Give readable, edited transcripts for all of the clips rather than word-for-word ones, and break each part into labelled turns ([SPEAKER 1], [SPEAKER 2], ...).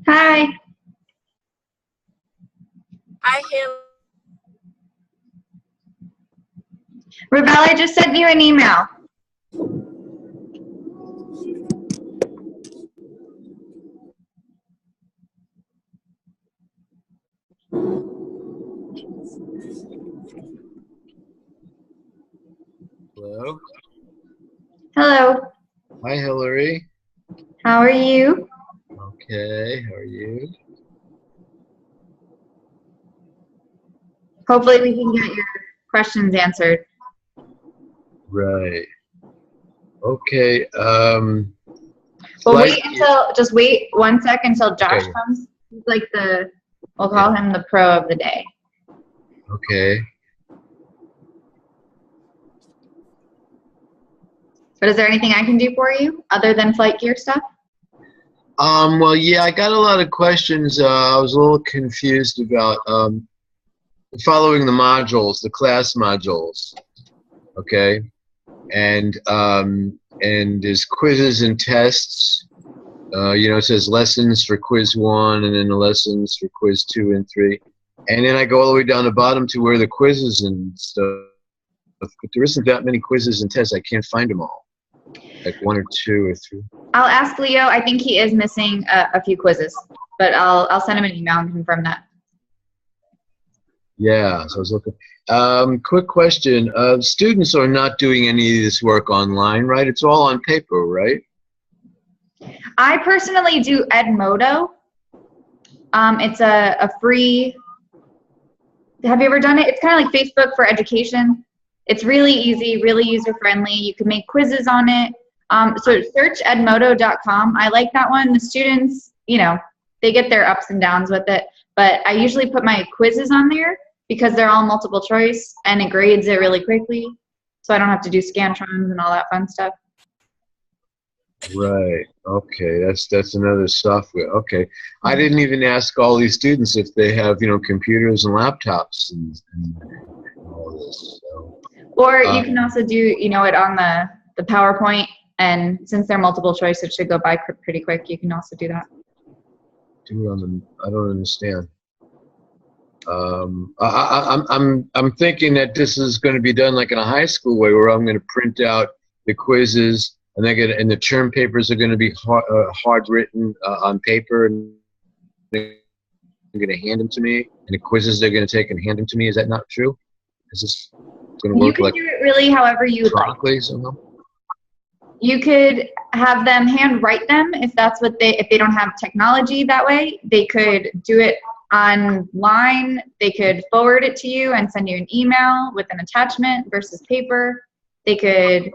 [SPEAKER 1] Hi.
[SPEAKER 2] Hi, Hillary.
[SPEAKER 1] Rebel, I just sent you an email.
[SPEAKER 3] Hello.
[SPEAKER 1] Hello.
[SPEAKER 3] Hi, Hillary.
[SPEAKER 1] How are you?
[SPEAKER 3] Okay, how are you?
[SPEAKER 1] Hopefully we can get your questions answered.
[SPEAKER 3] Right. Okay.
[SPEAKER 1] Well, just wait 1 second until Josh comes. He's like we'll call him the pro of the day.
[SPEAKER 3] Okay.
[SPEAKER 1] But is there anything I can do for you other than flight gear stuff?
[SPEAKER 3] Well, yeah, I got a lot of questions. I was a little confused about following the modules, the class modules. Okay. And there's quizzes and tests. You know, it says lessons for quiz 1 and then the lessons for quiz 2 and 3. And then I go all the way down the bottom to where the quizzes and stuff. But there isn't that many quizzes and tests. I can't find them all. Like 1 or 2 or 3.
[SPEAKER 1] I'll ask Leo. I think he is missing a few quizzes, but I'll send him an email and confirm that.
[SPEAKER 3] Yeah, so I was looking. Quick question. Students are not doing any of this work online, right? It's all on paper, right?
[SPEAKER 1] I personally do Edmodo. It's a free, have you ever done it? It's kind of like Facebook for education. It's really easy, really user-friendly. You can make quizzes on it. So search edmodo.com. I like that one. The students, you know, they get their ups and downs with it, but I usually put my quizzes on there because they're all multiple choice and it grades it really quickly. So I don't have to do Scantrons and all that fun stuff.
[SPEAKER 3] Right. Okay. That's another software. Okay. I didn't even ask all these students if they have, you know, computers and laptops and all this. So,
[SPEAKER 1] or you can also do, you know, it on the PowerPoint, and since they're multiple choice, it should go by pretty quick. You can also do that.
[SPEAKER 3] Do it on the, I don't understand. I'm thinking that this is going to be done like in a high school way, where I'm going to print out the quizzes, and and the term papers are going to be hard written on paper, and they're going to hand them to me, and the quizzes they're going to take and hand them to me. Is that not true? Is this going to work?
[SPEAKER 1] You can do it really however you like.
[SPEAKER 3] Somehow?
[SPEAKER 1] You could have them hand write them if that's what if they don't have technology that way. They could do it online. They could forward it to you and send you an email with an attachment versus paper. They could,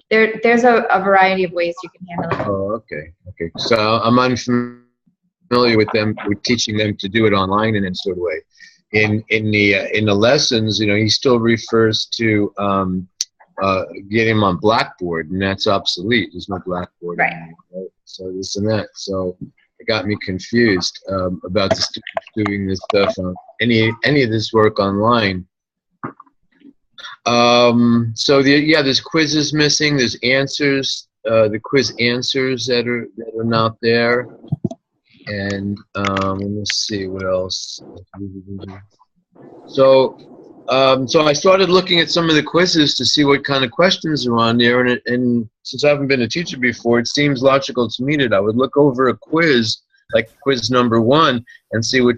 [SPEAKER 1] there's a variety of ways you can handle it.
[SPEAKER 3] Oh, okay. Okay. So I'm unfamiliar with teaching them to do it online in any sort of way. In the lessons, you know, he still refers to get him on Blackboard, and that's obsolete. There's no Blackboard anymore, right? So this and that. So it got me confused about the students doing this stuff on any of this work online. So there's quizzes missing. There's answers, the quiz answers that are not there. And let's see what else. So I started looking at some of the quizzes to see what kind of questions are on there, and since I haven't been a teacher before, it seems logical to me that I would look over a quiz, like quiz number 1, and see what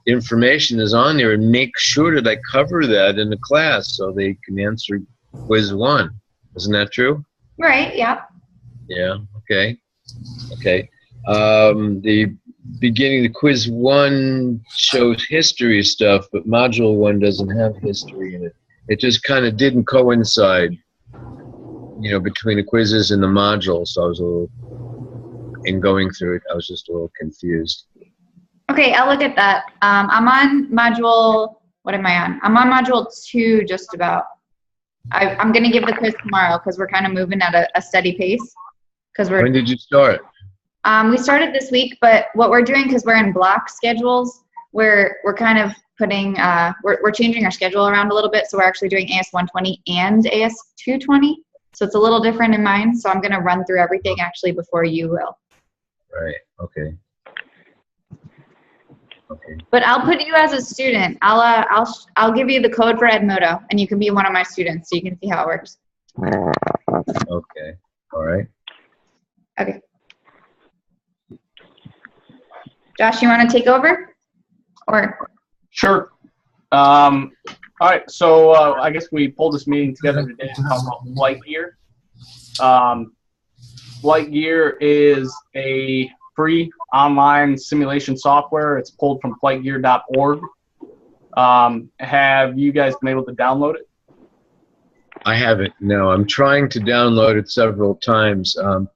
[SPEAKER 3] information is on there, and make sure that I cover that in the class so they can answer quiz 1. Isn't that true?
[SPEAKER 1] Right. Yeah.
[SPEAKER 3] Yeah. Okay. Okay. The beginning, the quiz 1 shows history stuff, but module 1 doesn't have history in it. It just kind of didn't coincide, you know, between the quizzes and the modules. So I was a little, in going through it, I was just a little confused.
[SPEAKER 1] Okay, I'll look at that. I'm on module, what am I on? I'm on module 2 just about. I'm going to give the quiz tomorrow because we're kind of moving at a steady pace.
[SPEAKER 3] When did you start?
[SPEAKER 1] We started this week, but what we're doing, because we're in block schedules, we're kind of putting, we're changing our schedule around a little bit. So we're actually doing AS 120 and AS 220. So it's a little different in mine. So I'm going to run through everything actually before you will.
[SPEAKER 3] Right. Okay. Okay.
[SPEAKER 1] But I'll put you as a student. I'll give you the code for Edmodo, and you can be one of my students, so you can see how it works.
[SPEAKER 3] Okay. All right.
[SPEAKER 1] Okay. Josh, you want to take over? Or
[SPEAKER 2] Sure. All right. So I guess we pulled this meeting together today to talk about Flight Gear. Flight Gear is a free online simulation software. It's pulled from flightgear.org. Have you guys been able to download it?
[SPEAKER 3] I haven't. No, I'm trying to download it several times. The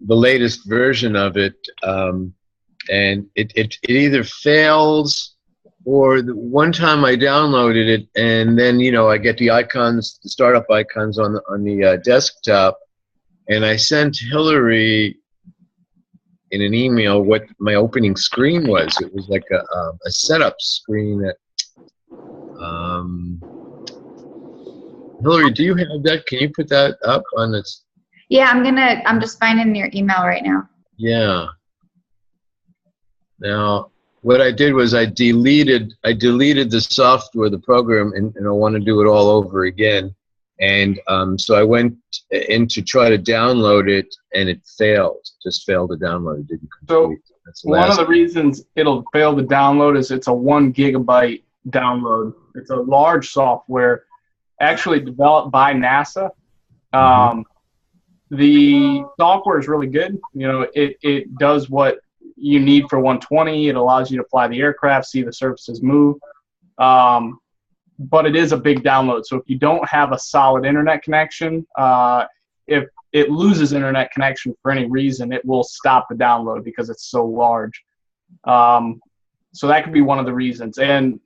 [SPEAKER 3] latest version of it, and it either fails, or the one time I downloaded it, and then I get the icons, the startup icons on the desktop, and I sent Hillary in an email what my opening screen was. It was like a setup screen that. Hillary, do you have that? Can you put that up on this?
[SPEAKER 1] yeah, I'm just finding your email right now.
[SPEAKER 3] Yeah. Now, what I did was I deleted the software, the program, and I want to do it all over again. And so I went in to try to download it, and it failed. Just failed to download. It didn't complete.
[SPEAKER 2] So
[SPEAKER 3] That's the
[SPEAKER 2] one of
[SPEAKER 3] last
[SPEAKER 2] the reasons it'll fail to download is it's a 1 gigabyte download. It's a large software, actually developed by NASA. The software is really good. It does what you need for 120. It allows you to fly the aircraft, see the surfaces move. But it is a big download. So if you don't have a solid internet connection, if it loses internet connection for any reason, it will stop the download because it's so large. So that could be one of the reasons. And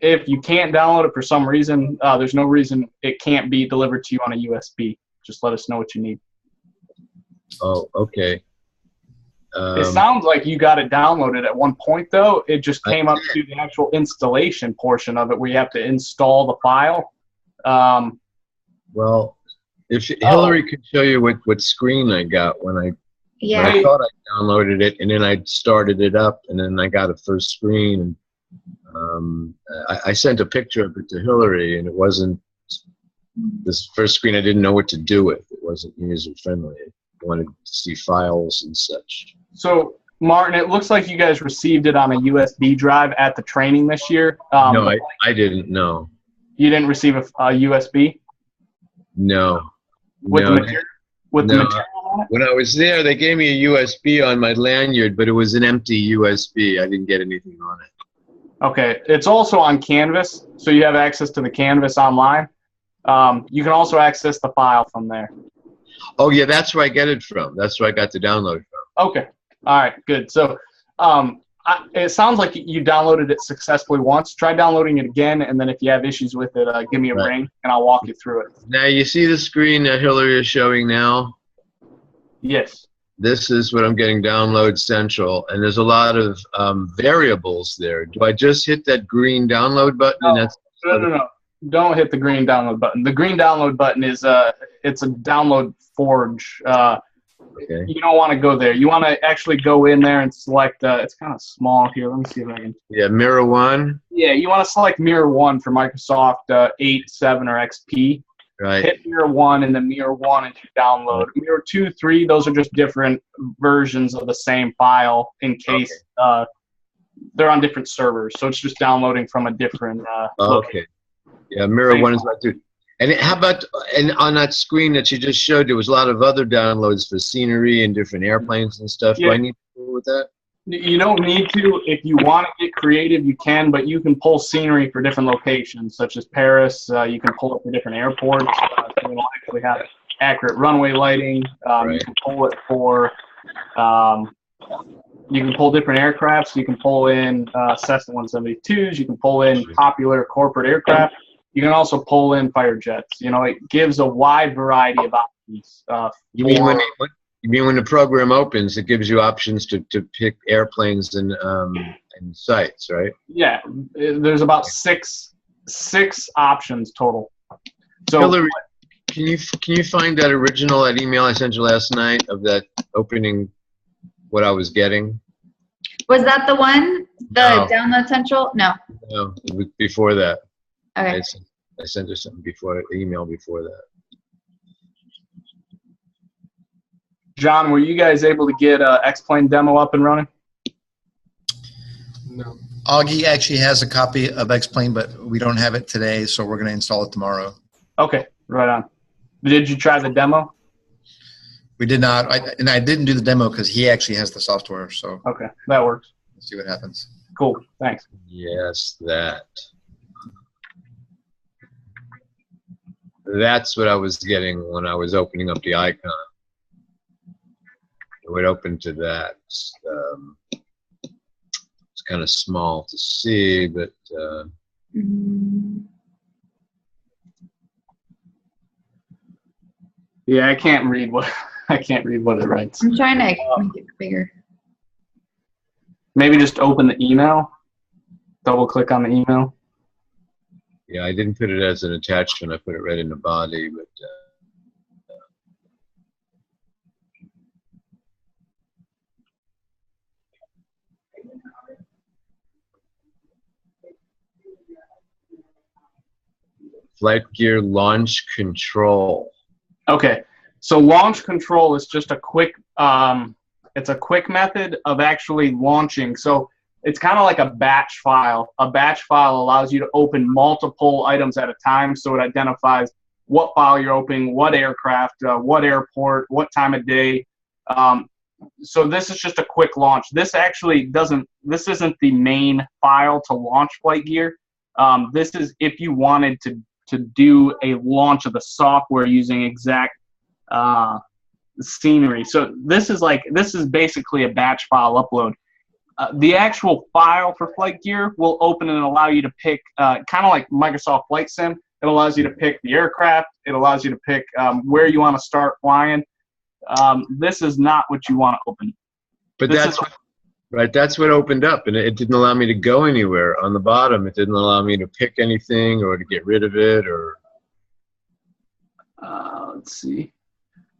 [SPEAKER 2] if you can't download it for some reason, there's no reason it can't be delivered to you on a USB. Just let us know what you need.
[SPEAKER 3] Oh, okay.
[SPEAKER 2] It sounds like you got it downloaded at one point, though. It just came up to the actual installation portion of it where you have to install the file.
[SPEAKER 3] Well, if Hillary could show you what screen I got when I thought I downloaded it, and then I started it up, and then I got a first screen. And I sent a picture of it to Hillary, and it wasn't this first screen. I didn't know what to do with. It wasn't user friendly. I wanted to see files and such.
[SPEAKER 2] So, Martin, it looks like you guys received it on a USB drive at the training this year.
[SPEAKER 3] No, I didn't know.
[SPEAKER 2] You didn't receive a USB?
[SPEAKER 3] No.
[SPEAKER 2] With the material on it?
[SPEAKER 3] When I was there, they gave me a USB on my lanyard, but it was an empty USB. I didn't get anything on it.
[SPEAKER 2] Okay. It's also on Canvas, so you have access to the Canvas online. You can also access the file from there.
[SPEAKER 3] Oh, yeah, that's where I get it from. That's where I got the download from.
[SPEAKER 2] Okay. All right, good. So it sounds like you downloaded it successfully once. Try downloading it again, and then if you have issues with it, give me a ring, and I'll walk you through it.
[SPEAKER 3] Now, you see the screen that Hillary is showing now?
[SPEAKER 2] Yes.
[SPEAKER 3] This is what I'm getting download central, and there's a lot of variables there. Do I just hit that green download button?
[SPEAKER 2] No. Don't hit the green download button. The green download button is it's a download forge.
[SPEAKER 3] Okay.
[SPEAKER 2] You don't want to go there. You want to actually go in there and select. It's kind of small here. Let me see if I can.
[SPEAKER 3] Yeah, Mirror 1.
[SPEAKER 2] Yeah, you want to select Mirror 1 for Microsoft 8, 7, or XP.
[SPEAKER 3] Right.
[SPEAKER 2] Hit Mirror 1 and then Mirror 1 and download. Mirror 2, 3, those are just different versions of the same file in case they're on different servers. So it's just downloading from a different location.
[SPEAKER 3] Yeah, Mirror 1 is what I do. And how about, and on that screen that you just showed, there was a lot of other downloads for scenery and different airplanes and stuff.
[SPEAKER 2] Yeah.
[SPEAKER 3] Do I need to deal with that?
[SPEAKER 2] You don't need to. If you want to get creative, you can, but you can pull scenery for different locations, such as Paris. You can pull it for different airports. So it'll actually have accurate runway lighting. You can pull it for, you can pull different aircrafts. You can pull in Cessna 172s. You can pull in popular corporate aircraft. You can also pull in fighter jets. It gives a wide variety of options.
[SPEAKER 3] You mean when the program opens, it gives you options to pick airplanes and and sites, right?
[SPEAKER 2] Yeah, there's about six options total. So
[SPEAKER 3] Hillary, can you find that that email I sent you last night of that opening, what I was getting?
[SPEAKER 1] Was that the one? The
[SPEAKER 3] No.
[SPEAKER 1] download central? No.
[SPEAKER 3] No, it was before that.
[SPEAKER 1] Okay.
[SPEAKER 3] I sent her something before, email before that.
[SPEAKER 2] John, were you guys able to get X-Plane demo up and running?
[SPEAKER 4] No. Augie actually has a copy of X-Plane, but we don't have it today, so we're going to install it tomorrow.
[SPEAKER 2] Okay, right on. Did you try the demo?
[SPEAKER 4] We did not, and I didn't do the demo because he actually has the software, so
[SPEAKER 2] Okay, that works.
[SPEAKER 4] let's see what happens.
[SPEAKER 2] Cool, thanks.
[SPEAKER 3] Yes, that. That's what I was getting when I was opening up the icon. It would open to that. It's kind of small to see, but
[SPEAKER 2] Yeah, I can't read what it writes.
[SPEAKER 1] I'm trying to make it bigger.
[SPEAKER 2] Maybe just open the email. Double click on the email.
[SPEAKER 3] yeah, I didn't put it as an attachment. I put it right in the body, but flight gear launch control.
[SPEAKER 2] Okay, so launch control is just a quick, it's a quick method of actually launching. So it's kind of like a batch file. A batch file allows you to open multiple items at a time, so it identifies what file you're opening, what aircraft, what airport, what time of day. So this is just a quick launch. This actually this isn't the main file to launch flight gear. This is if you wanted to do a launch of the software using exact scenery. So this is basically a batch file upload. The actual file for flight gear will open and allow you to pick, kind of like Microsoft Flight Sim. It allows you to pick the aircraft. It allows you to pick where you want to start flying. This is not what you want to open.
[SPEAKER 3] But that's what opened up, and it didn't allow me to go anywhere. On the bottom, it didn't allow me to pick anything or to get rid of it, or.
[SPEAKER 2] Let's see.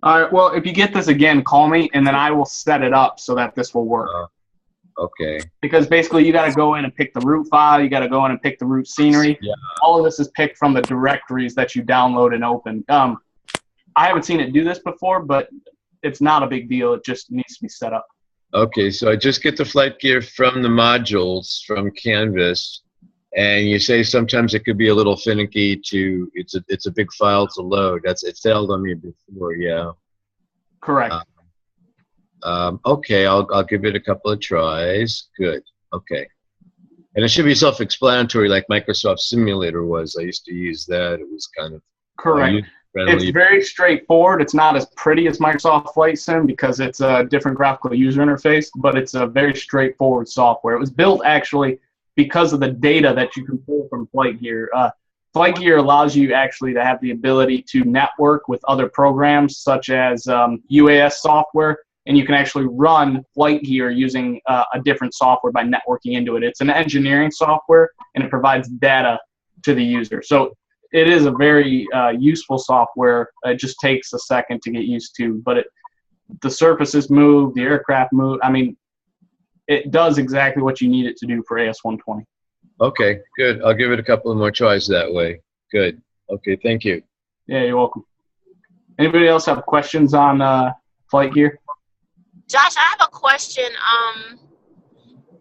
[SPEAKER 2] All right. Well, if you get this again, call me, and then I will set it up so that this will work.
[SPEAKER 3] Okay.
[SPEAKER 2] Because basically, you got to go in and pick the root file. You got to go in and pick the root scenery.
[SPEAKER 3] Yeah.
[SPEAKER 2] All of this is picked from the directories that you download and open. I haven't seen it do this before, but it's not a big deal. It just needs to be set up.
[SPEAKER 3] Okay, so I just get the flight gear from the modules from Canvas, and you say sometimes it could be a little finicky to. It's a big file to load. It failed on me before, yeah.
[SPEAKER 2] Correct.
[SPEAKER 3] Okay, I'll give it a couple of tries. Good. Okay, and it should be self-explanatory, like Microsoft Simulator was. I used to use that. It was kind of
[SPEAKER 2] Correct.
[SPEAKER 3] friendly.
[SPEAKER 2] It's very straightforward. It's not as pretty as Microsoft Flight Sim because it's a different graphical user interface, but it's a very straightforward software. It was built actually because of the data that you can pull from Flight Gear. Flight Gear allows you actually to have the ability to network with other programs such as UAS software, and you can actually run Flight Gear using a different software by networking into it. It's an engineering software, and it provides data to the user. So it is a very useful software. It just takes a second to get used to, but the surfaces move, the aircraft move. I mean, it does exactly what you need it to do for AS-120.
[SPEAKER 3] Okay, good. I'll give it a couple of more tries that way. Good. Okay, thank you.
[SPEAKER 2] Yeah, you're welcome. Anybody else have questions on Flight Gear?
[SPEAKER 5] Josh, I have a question.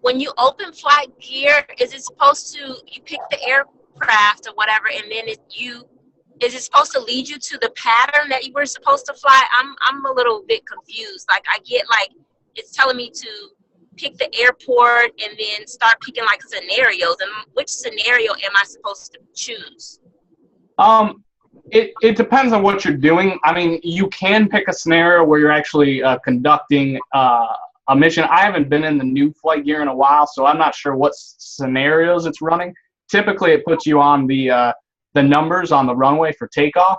[SPEAKER 5] When you open Flight Gear, is it supposed to, you pick the aircraft or whatever, and then is it supposed to lead you to the pattern that you were supposed to fly? I'm a little bit confused. Like I get it's telling me to pick the airport and then start picking scenarios, and which scenario am I supposed to choose?
[SPEAKER 2] It depends on what you're doing. I mean, you can pick a scenario where you're actually conducting a mission. I haven't been in the new Flight Gear in a while, so I'm not sure what scenarios it's running. Typically, it puts you on the numbers on the runway for takeoff.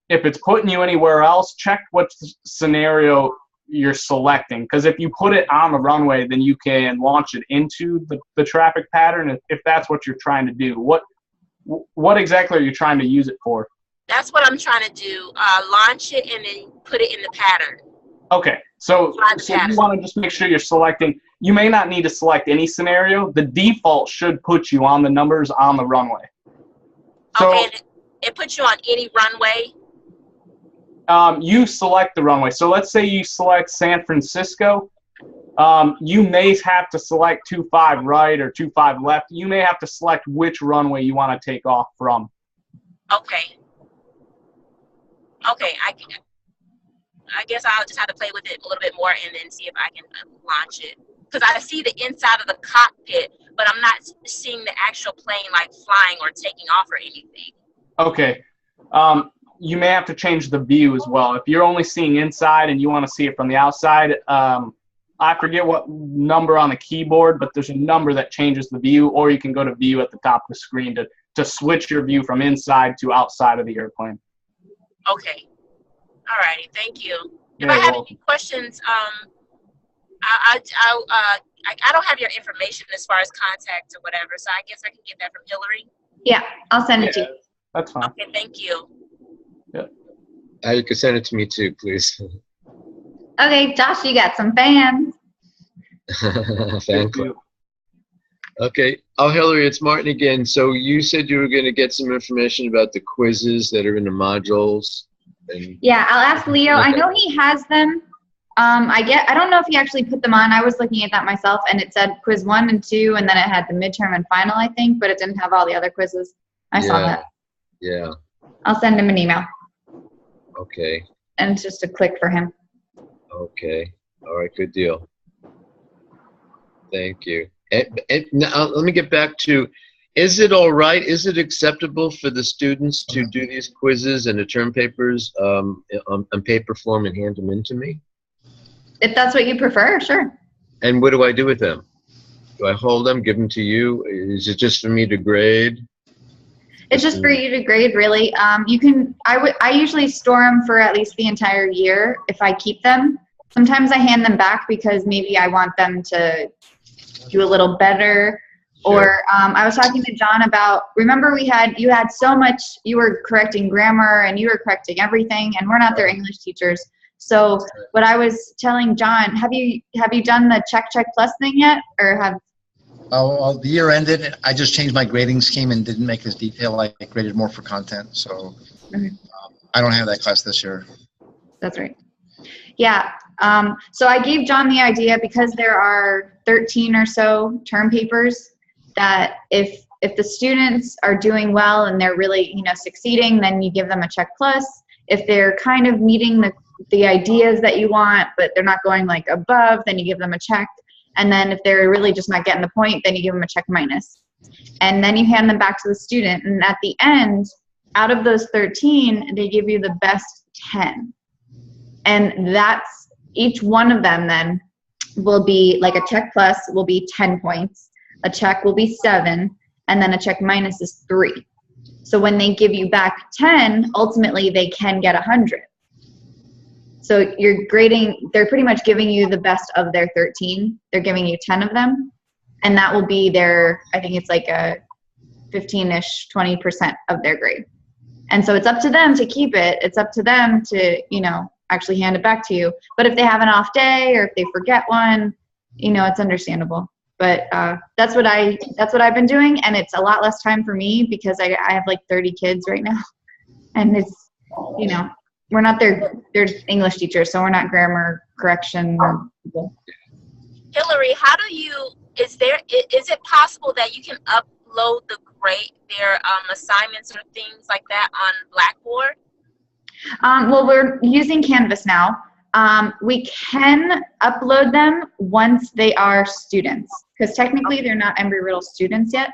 [SPEAKER 2] If it's putting you anywhere else, check what scenario you're selecting. Because if you put it on the runway, then you can launch it into the traffic pattern if that's what you're trying to do. What exactly are you trying to use it for?
[SPEAKER 5] That's what I'm trying to do. Launch it and then put it in the pattern.
[SPEAKER 2] Okay, so you want to just make sure you're selecting. You may not need to select any scenario. The default should put you on the numbers on the runway. So,
[SPEAKER 5] okay, and it puts you on any runway?
[SPEAKER 2] You select the runway. So let's say you select San Francisco. You may have to select 25 right or 25 left. You may have to select which runway you want to take off from.
[SPEAKER 5] Okay. Okay, I guess I'll just have to play with it a little bit more and then see if I can launch it. Because I see the inside of the cockpit, but I'm not seeing the actual plane like flying or taking off or anything.
[SPEAKER 2] Okay. You may have to change the view as well. If you're only seeing inside and you want to see it from the outside, I forget what number on the keyboard, but there's a number that changes the view, or you can go to view at the top of the screen to switch your view from inside to outside of the airplane.
[SPEAKER 5] Okay. All righty. Thank you. If
[SPEAKER 2] Yeah,
[SPEAKER 5] I have
[SPEAKER 2] well,
[SPEAKER 5] any questions, I don't have your information as far as contact or whatever, so I guess I can get that from Hillary.
[SPEAKER 1] Yeah, I'll send it to you.
[SPEAKER 2] that's fine.
[SPEAKER 5] Okay, thank you.
[SPEAKER 3] You can send it to me too, please.
[SPEAKER 1] Okay, Josh, you got some fans.
[SPEAKER 3] Fan club. Okay. Oh, Hillary, it's Martin again. So you said you were going to get some information about the quizzes that are in the modules. And
[SPEAKER 1] Yeah, I'll ask Leo. I
[SPEAKER 3] Okay.
[SPEAKER 1] know he has them. I don't know if he actually put them on. I was looking at that myself, and it said quiz 1 and 2, and then it had the midterm and final, I think, but it didn't have all the other quizzes. I saw that.
[SPEAKER 3] Yeah.
[SPEAKER 1] I'll send him an email,
[SPEAKER 3] Okay.
[SPEAKER 1] and it's just a click for him.
[SPEAKER 3] Okay. All right. Good deal. Thank you. And now let me get back to, is it all right? Is it acceptable for the students to do these quizzes and the term papers on paper form and hand them in to me?
[SPEAKER 1] If that's what you prefer, sure.
[SPEAKER 3] And what do I do with them? Do I hold them, give them to you? Is it just for me to grade?
[SPEAKER 1] It's just for you to grade, really. You can. I usually store them for at least the entire year if I keep them. Sometimes I hand them back because maybe I want them to do a little better.
[SPEAKER 3] Sure.
[SPEAKER 1] Or I was talking to John about. Remember, you had so much. You were correcting grammar and you were correcting everything, and we're not their English teachers. So what I was telling John, have you done the check plus thing yet, or have?
[SPEAKER 4] Oh, well, the year ended. I just changed my grading scheme and didn't make as detailed. I graded more for content, so
[SPEAKER 1] Okay.
[SPEAKER 4] I don't have that class this year.
[SPEAKER 1] That's right. Yeah. So I gave John the idea because there are 13 or so term papers that if the students are doing well and they're really succeeding, then you give them a check plus. If they're kind of meeting the ideas that you want, but they're not going like above, then you give them a check. And then if they're really just not getting the point, then you give them a check minus. And then you hand them back to the student. And at the end, out of those 13, they give you the best 10. And that's each one of them then will be like a check plus will be 10 points. A check will be 7. And then a check minus is 3. So when they give you back 10, ultimately they can get 100. So you're grading, they're pretty much giving you the best of their 13. They're giving you 10 of them. And that will be their, I think it's like a 15-ish, 20% of their grade. And so it's up to them to keep it. It's up to them to, actually hand it back to you. But if they have an off day or if they forget one, it's understandable. But that's what I've been doing. And it's a lot less time for me because I have like 30 kids right now. And it's, we're not their English teachers, so we're not grammar correction people.
[SPEAKER 5] Hillary, is it possible that you can upload their assignments or things like that on Blackboard?
[SPEAKER 1] Well, we're using Canvas now. We can upload them once they are students, because technically they're not Embry-Riddle students yet.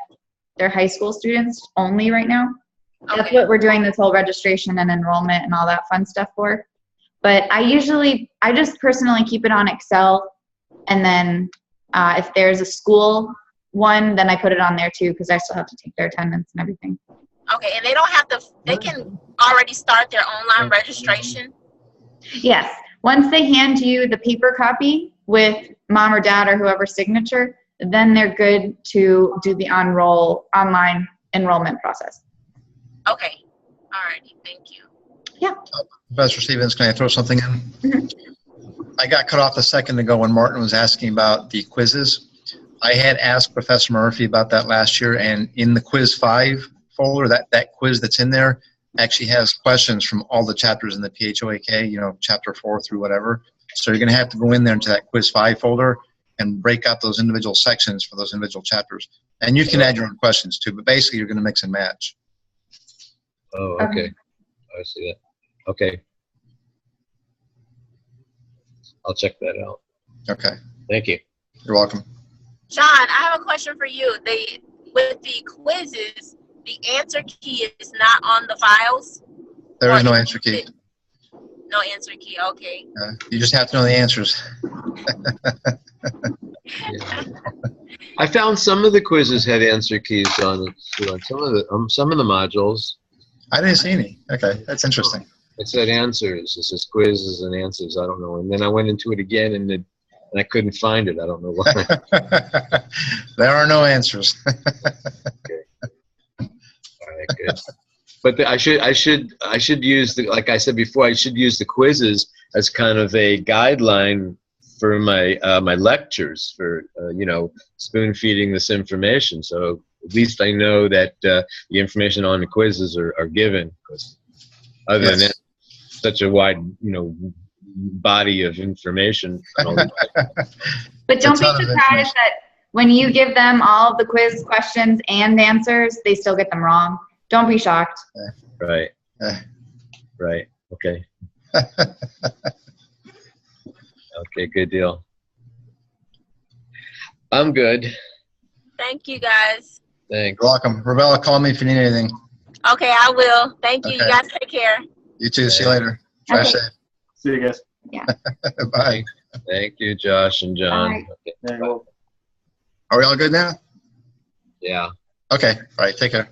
[SPEAKER 1] They're high school students only right now. That's
[SPEAKER 5] Okay.
[SPEAKER 1] what we're doing this whole registration and enrollment and all that fun stuff for. But I just personally keep it on Excel, and then if there's a school one, then I put it on there too, because I still have to take their attendance and everything.
[SPEAKER 5] Okay, and they don't have to, they can already start their online registration?
[SPEAKER 1] Yes, Once they hand you the paper copy with mom or dad or whoever's signature, then they're good to do the online enrollment process.
[SPEAKER 5] Okay. All righty. Thank you.
[SPEAKER 1] Yeah.
[SPEAKER 4] Professor Stevens, can I throw something in? I got cut off a second ago when Martin was asking about the quizzes. I had asked Professor Murphy about that last year, and in the quiz 5 folder, that quiz that's in there actually has questions from all the chapters in the PHOAK, chapter 4 through whatever. So you're going to have to go in there into that quiz 5 folder and break out those individual sections for those individual chapters. And you can add your own questions too, but basically you're going to mix and match.
[SPEAKER 3] Oh, okay. I see that. Okay. I'll check that out.
[SPEAKER 4] Okay.
[SPEAKER 3] Thank you.
[SPEAKER 4] You're welcome.
[SPEAKER 5] John, I have a question for you. With the quizzes, the answer key is not on the files?
[SPEAKER 4] There
[SPEAKER 5] Or
[SPEAKER 4] is no answer key.
[SPEAKER 5] No answer key, okay.
[SPEAKER 4] You just have to know the answers.
[SPEAKER 3] Yeah. I found some of the quizzes had answer keys on it too, on some of the modules.
[SPEAKER 4] I didn't see any. Okay, that's interesting.
[SPEAKER 3] It said answers. It says quizzes and answers. I don't know. And then I went into it again, and I couldn't find it. I don't know why.
[SPEAKER 4] There are no answers.
[SPEAKER 3] Okay. All right, good. But I should use like I said before, I should use the quizzes as kind of a guideline for my my lectures for spoon feeding this information. So at least I know that the information on the quizzes are given. Because other than that, such a wide body of information.
[SPEAKER 1] But don't be surprised that when you give them all of the quiz questions and answers, they still get them wrong. Don't be shocked.
[SPEAKER 3] Right. Right. Okay. Okay, good deal. I'm good.
[SPEAKER 5] Thank you, guys.
[SPEAKER 3] Thanks.
[SPEAKER 4] You're welcome. Ravella, call me if you need anything.
[SPEAKER 5] Okay, I will. Thank you.
[SPEAKER 4] Okay.
[SPEAKER 5] You guys take care.
[SPEAKER 4] You too. See you later. Drive
[SPEAKER 1] Okay.
[SPEAKER 4] safe.
[SPEAKER 2] See you guys.
[SPEAKER 4] Bye.
[SPEAKER 3] Thank you, Josh and John.
[SPEAKER 1] Bye.
[SPEAKER 3] Okay.
[SPEAKER 2] Yeah, you're welcome.
[SPEAKER 4] Are we all good now?
[SPEAKER 3] Yeah.
[SPEAKER 4] Okay. All right. Take care.